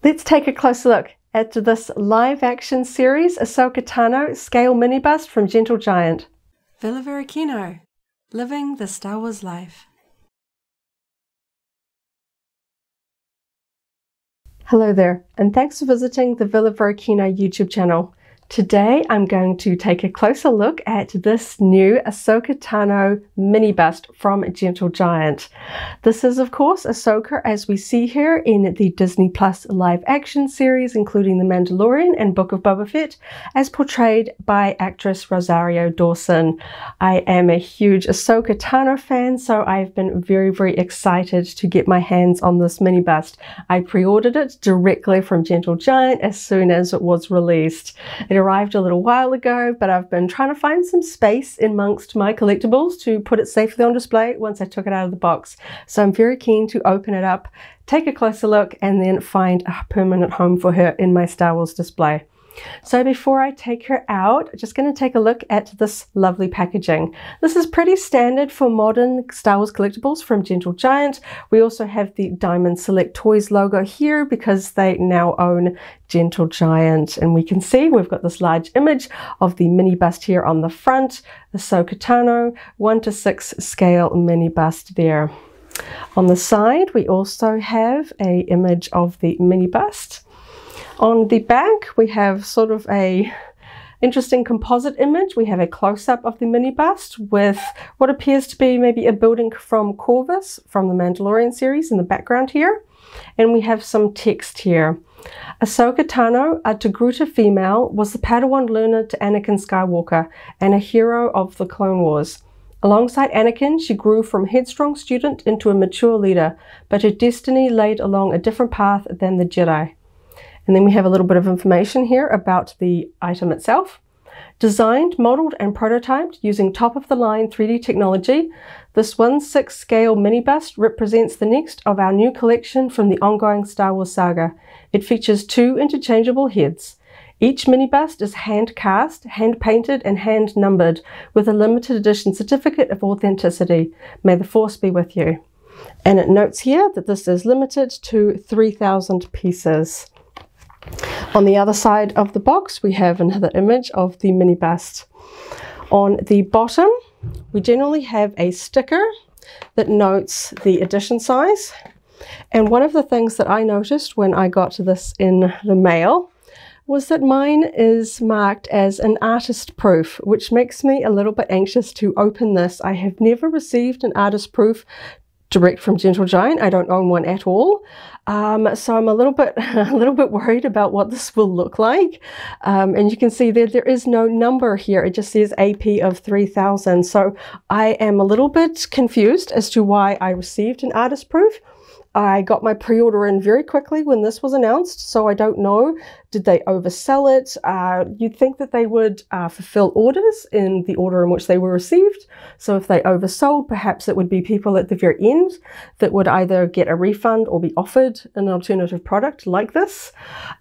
Let's take a closer look at this live action series, Ahsoka Tano Scale Mini-Bust from Gentle Giant. Villa Varykino, living the Star Wars life. Hello there, and thanks for visiting the Villa Varykino YouTube channel. Today I'm going to take a closer look at this new Ahsoka Tano Mini-Bust from Gentle Giant. This is of course Ahsoka as we see here in the Disney Plus live action series, including The Mandalorian and Book of Boba Fett, as portrayed by actress Rosario Dawson. I am a huge Ahsoka Tano fan, so I've been very excited to get my hands on this mini-bust. I pre-ordered it directly from Gentle Giant as soon as it was released. It arrived a little while ago, but I've been trying to find some space amongst my collectibles to put it safely on display once I took it out of the box. So I'm very keen to open it up, take a closer look, and then find a permanent home for her in my Star Wars display. So before I take her out, I'm just going to take a look at this lovely packaging. This is pretty standard for modern Star Wars collectibles from Gentle Giant. We also have the Diamond Select Toys logo here because they now own Gentle Giant. And we can see we've got this large image of the mini bust here on the front, Ahsoka Tano 1:6 scale mini bust there. On the side, we also have an image of the mini bust. On the back, we have sort of a interesting composite image. We have a close-up of the mini bust with what appears to be maybe a building from Corvus from the Mandalorian series in the background here. And we have some text here. Ahsoka Tano, a Togruta female, was the Padawan learner to Anakin Skywalker and a hero of the Clone Wars. Alongside Anakin, she grew from headstrong student into a mature leader, but her destiny laid along a different path than the Jedi. And then we have a little bit of information here about the item itself. Designed, modeled, and prototyped using top-of-the-line 3D technology, this 1/6 scale mini-bust represents the next of our new collection from the ongoing Star Wars saga. It features 2 interchangeable heads. Each mini-bust is hand-cast, hand-painted, and hand-numbered with a limited edition certificate of authenticity. May the Force be with you. And it notes here that this is limited to 3,000 pieces. On the other side of the box, we have another image of the mini bust. On the bottom, we generally have a sticker that notes the edition size. And one of the things that I noticed when I got this in the mail was that mine is marked as an artist proof, which makes me a little bit anxious to open this. I have never received an artist proof direct from Gentle Giant. I don't own one at all. So I'm a little bit worried about what this will look like. And you can see there is no number here. It just says AP of 3,000. So I am a little bit confused as to why I received an artist proof. I got my pre-order in very quickly when this was announced, so I don't know. Did they oversell it? You'd think that they would fulfill orders in the order in which they were received. So if they oversold, perhaps it would be people at the very end that would either get a refund or be offered an alternative product like this.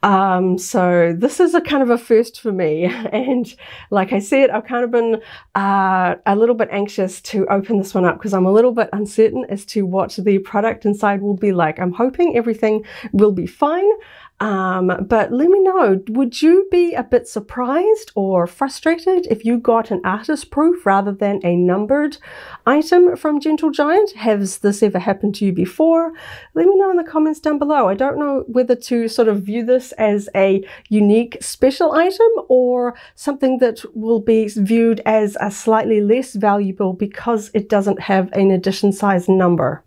So this is a kind of a first for me. And like I said, I've kind of been a little bit anxious to open this one up because I'm a little bit uncertain as to what the product inside will be like. I'm hoping everything will be fine. But let me know, would you be a bit surprised or frustrated if you got an artist proof rather than a numbered item from Gentle Giant? Has this ever happened to you before? Let me know in the comments down below. I don't know whether to sort of view this as a unique special item or something that will be viewed as a slightly less valuable because it doesn't have an edition size number.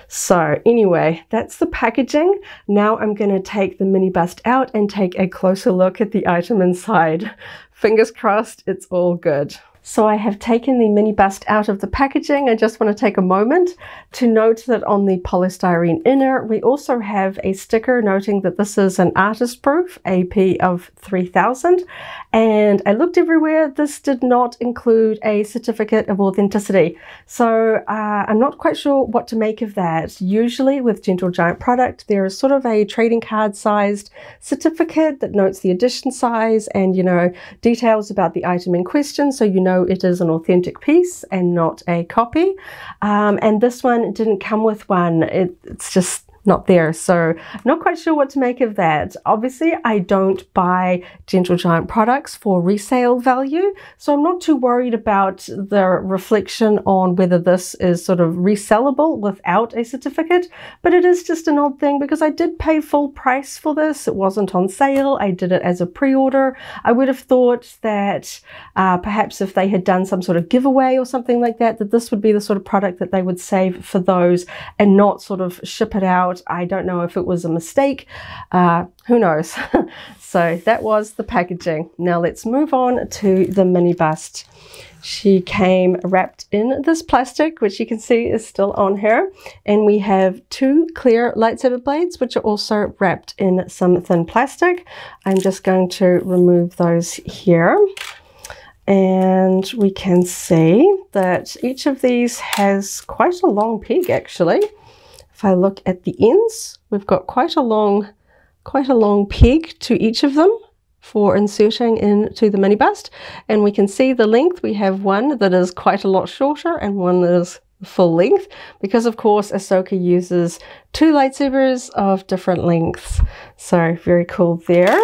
So anyway, that's the packaging. Now I'm going to take the mini bust out and take a closer look at the item inside. Fingers crossed, it's all good. So I have taken the mini bust out of the packaging. I just want to take a moment to note that on the polystyrene inner, we also have a sticker noting that this is an artist proof, AP of 3,000. And I looked everywhere, this did not include a certificate of authenticity. So I'm not quite sure what to make of that. Usually with Gentle Giant product, there is sort of a trading card sized certificate that notes the edition size and, you know, details about the item in question. So you know it is an authentic piece and not a copy. And this one didn't come with one. It's just not there. So not quite sure what to make of that. Obviously, I don't buy Gentle Giant products for resale value, so I'm not too worried about the reflection on whether this is sort of resellable without a certificate, but it is just an odd thing because I did pay full price for this. It wasn't on sale. I did it as a pre-order. I would have thought that perhaps if they had done some sort of giveaway or something like that, that this would be the sort of product that they would save for those and not sort of ship it out. I don't know if it was a mistake. Who knows? So that was the packaging. Now let's move on to the mini bust. She came wrapped in this plastic, which you can see is still on her. And we have 2 clear lightsaber blades, which are also wrapped in some thin plastic. I'm just going to remove those here. And we can see that each of these has quite a long peg actually. If I look at the ends, we've got quite a long peg to each of them for inserting into the mini bust. And we can see the length. We have one that is quite a lot shorter and one that is full length, because of course Ahsoka uses 2 lightsabers of different lengths. So very cool there.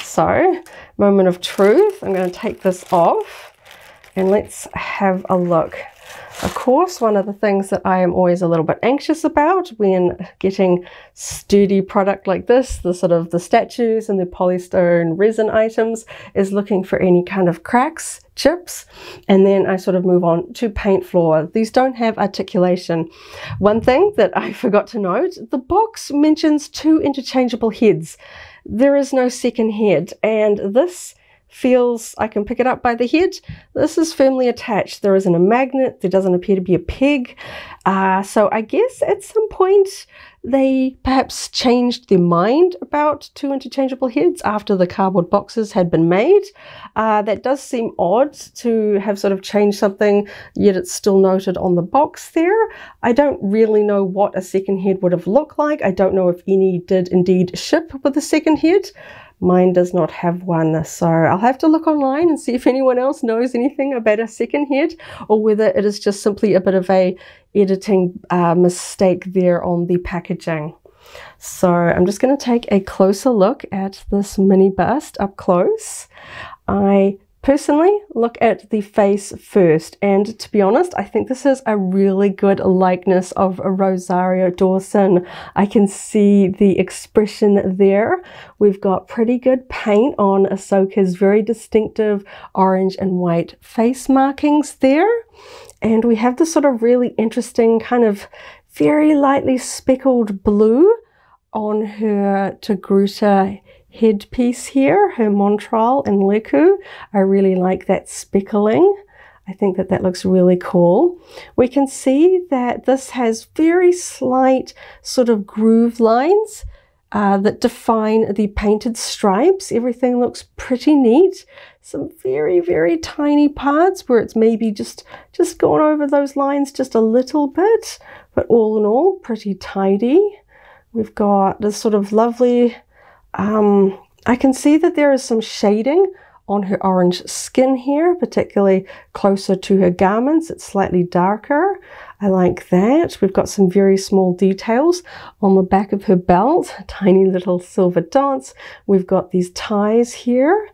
So, moment of truth. I'm going to take this off and let's have a look. Of course, one of the things that I am always a little bit anxious about when getting sturdy product like this, the sort of the statues and the polystyrene resin items, is looking for any kind of cracks, chips, and then I sort of move on to paint floor. These don't have articulation. One thing that I forgot to note, the box mentions 2 interchangeable heads. There is no second head, and this feels, I can pick it up by the head. This is firmly attached. There isn't a magnet. There doesn't appear to be a peg. So I guess at some point they perhaps changed their mind about 2 interchangeable heads after the cardboard boxes had been made. That does seem odd to have sort of changed something, yet it's still noted on the box there. I don't really know what a second head would have looked like. I don't know if any did indeed ship with a second head. Mine does not have one, so I'll have to look online and see if anyone else knows anything about a second head, or whether it is just simply a bit of a editing mistake there on the packaging. So I'm just going to take a closer look at this mini bust up close. I personally look at the face first, and to be honest, I think this is a really good likeness of Rosario Dawson. I can see the expression there. We've got pretty good paint on Ahsoka's very distinctive orange and white face markings there, and we have this sort of really interesting kind of very lightly speckled blue on her Togruta headpiece here, her Montral and Leku. I really like that speckling. I think that that looks really cool. We can see that this has very slight sort of groove lines that define the painted stripes. Everything looks pretty neat. Some very, very tiny parts where it's maybe just going over those lines just a little bit, but all in all, pretty tidy. We've got this sort of lovely, I can see that there is some shading on her orange skin here, particularly closer to her garments. It's slightly darker. I like that. We've got some very small details on the back of her belt, tiny little silver dots. We've got these ties here.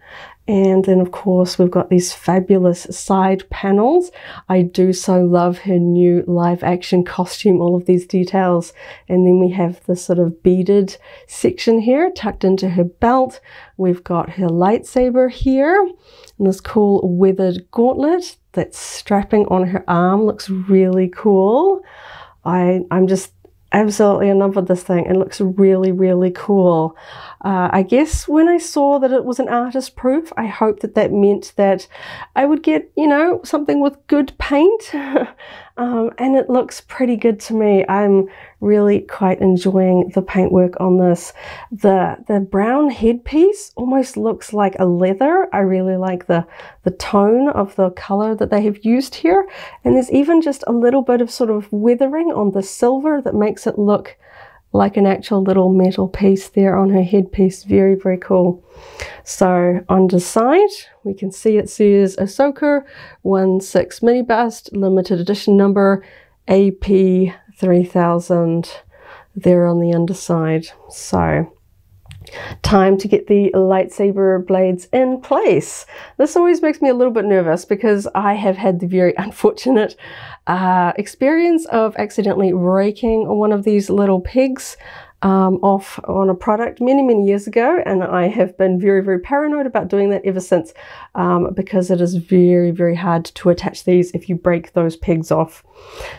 And then, of course, we've got these fabulous side panels. I do so love her new live action costume, all of these details. And then we have this sort of beaded section here tucked into her belt. We've got her lightsaber here and this cool weathered gauntlet that's strapping on her arm. Looks really cool. I'm just absolutely in love with this thing. It looks really, really cool. I guess when I saw that it was an artist proof, I hoped that that meant that I would get, you know, something with good paint. And it looks pretty good to me. I'm really quite enjoying the paintwork on this. The brown headpiece almost looks like a leather. I really like the tone of the color that they have used here. And there's even just a little bit of sort of weathering on the silver that makes it look like an actual little metal piece there on her headpiece. Very, very cool. So on the side, we can see it says Ahsoka 1/6 Mini-Bust, limited edition number AP 3000. there on the underside. So time to get the lightsaber blades in place. This always makes me a little bit nervous because I have had the very unfortunate experience of accidentally breaking one of these little pegs off on a product many years ago, and I have been very paranoid about doing that ever since, because it is very hard to attach these if you break those pegs off.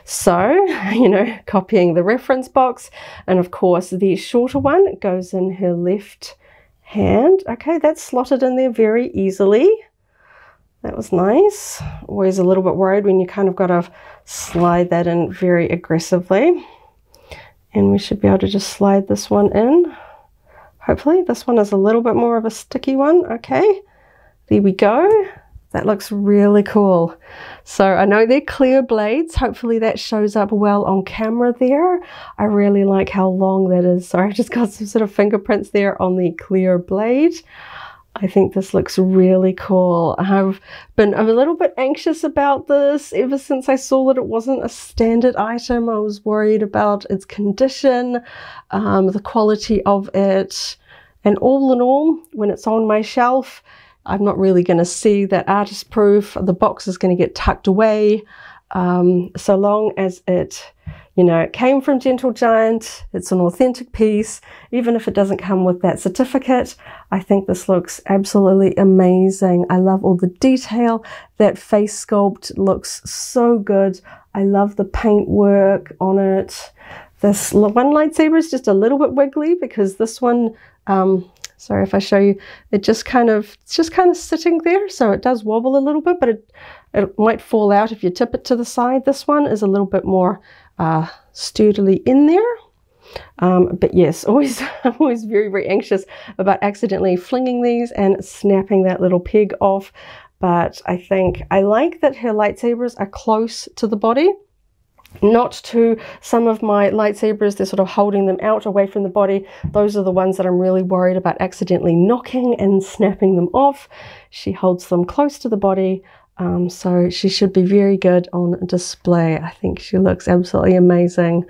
So, you know, copying the reference box, and of course the shorter one goes in her left hand. Okay, that's slotted in there very easily. That was nice. Always a little bit worried when you kind of got to slide that in very aggressively. And we should be able to just slide this one in. Hopefully this one is a little bit more of a sticky one. Okay, there we go. That looks really cool. So I know they're clear blades. Hopefully that shows up well on camera there. I really like how long that is. Sorry, I just got some sort of fingerprints there on the clear blade. I think this looks really cool. I've been a little bit anxious about this ever since I saw that it wasn't a standard item. I was worried about its condition, the quality of it, and all in all, when it's on my shelf, I'm not really going to see that artist proof. The box is going to get tucked away, so long as it, you know, it came from Gentle Giant, it's an authentic piece. Even if it doesn't come with that certificate, I think this looks absolutely amazing. I love all the detail. That face sculpt looks so good. I love the paint work on it. This one lightsaber is just a little bit wiggly because this one, sorry if I show you, it's just kind of sitting there, so it does wobble a little bit, but it might fall out if you tip it to the side. This one is a little bit more sturdily in there. But yes, I'm always very anxious about accidentally flinging these and snapping that little peg off. But I think I like that her lightsabers are close to the body. Not to some of my lightsabers, they're sort of holding them out away from the body. Those are the ones that I'm really worried about accidentally knocking and snapping them off. She holds them close to the body. So she should be very good on display. I think she looks absolutely amazing.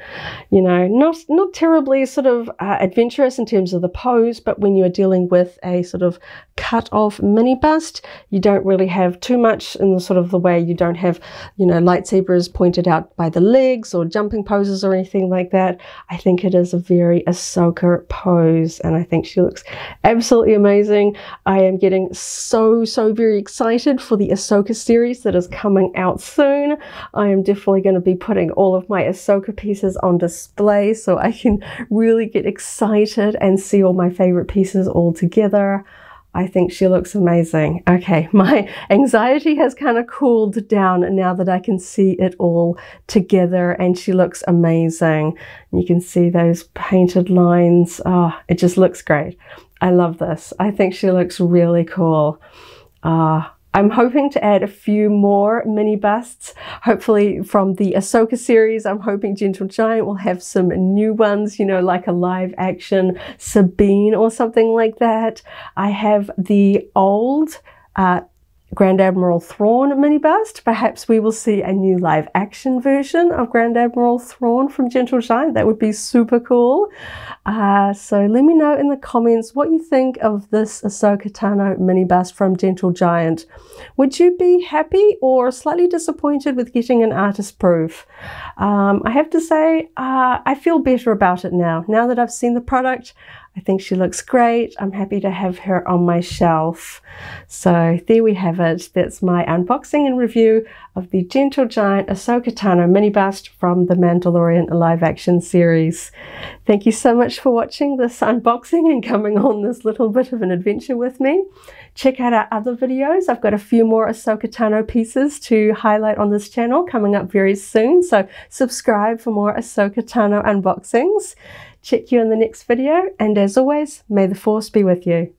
You know, not terribly sort of adventurous in terms of the pose, but when you're dealing with a sort of cut off mini bust, you don't really have too much in the sort of the way you don't have, you know, lightsabers pointed out by the legs or jumping poses or anything like that. I think it is a very Ahsoka pose, and I think she looks absolutely amazing. I am getting so very excited for the Ahsoka series that is coming out soon. I am definitely going to be putting all of my Ahsoka pieces on display so I can really get excited and see all my favorite pieces all together. I think she looks amazing. Okay, my anxiety has kind of cooled down now that I can see it all together, and she looks amazing. You can see those painted lines. Oh, it just looks great. I love this. I think she looks really cool. I'm hoping to add a few more mini busts, hopefully from the Ahsoka series. I'm hoping Gentle Giant will have some new ones, you know, like a live action Sabine or something like that. I have the old Grand Admiral Thrawn mini bust. Perhaps we will see a new live action version of Grand Admiral Thrawn from Gentle Giant. That would be super cool. So let me know in the comments what you think of this Ahsoka Tano mini bust from Gentle Giant. Would you be happy or slightly disappointed with getting an artist proof? I have to say, I feel better about it now. Now that I've seen the product, I think she looks great. I'm happy to have her on my shelf. So there we have it. That's my unboxing and review of the Gentle Giant Ahsoka Tano mini bust from the Mandalorian live action series. Thank you so much for watching this unboxing and coming on this little bit of an adventure with me. Check out our other videos. I've got a few more Ahsoka Tano pieces to highlight on this channel coming up very soon. So subscribe for more Ahsoka Tano unboxings. Check you in the next video, and as always, may the Force be with you.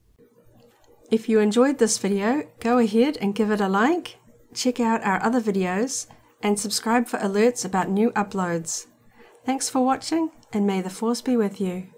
If you enjoyed this video, go ahead and give it a like, check out our other videos, and subscribe for alerts about new uploads. Thanks for watching, and may the Force be with you.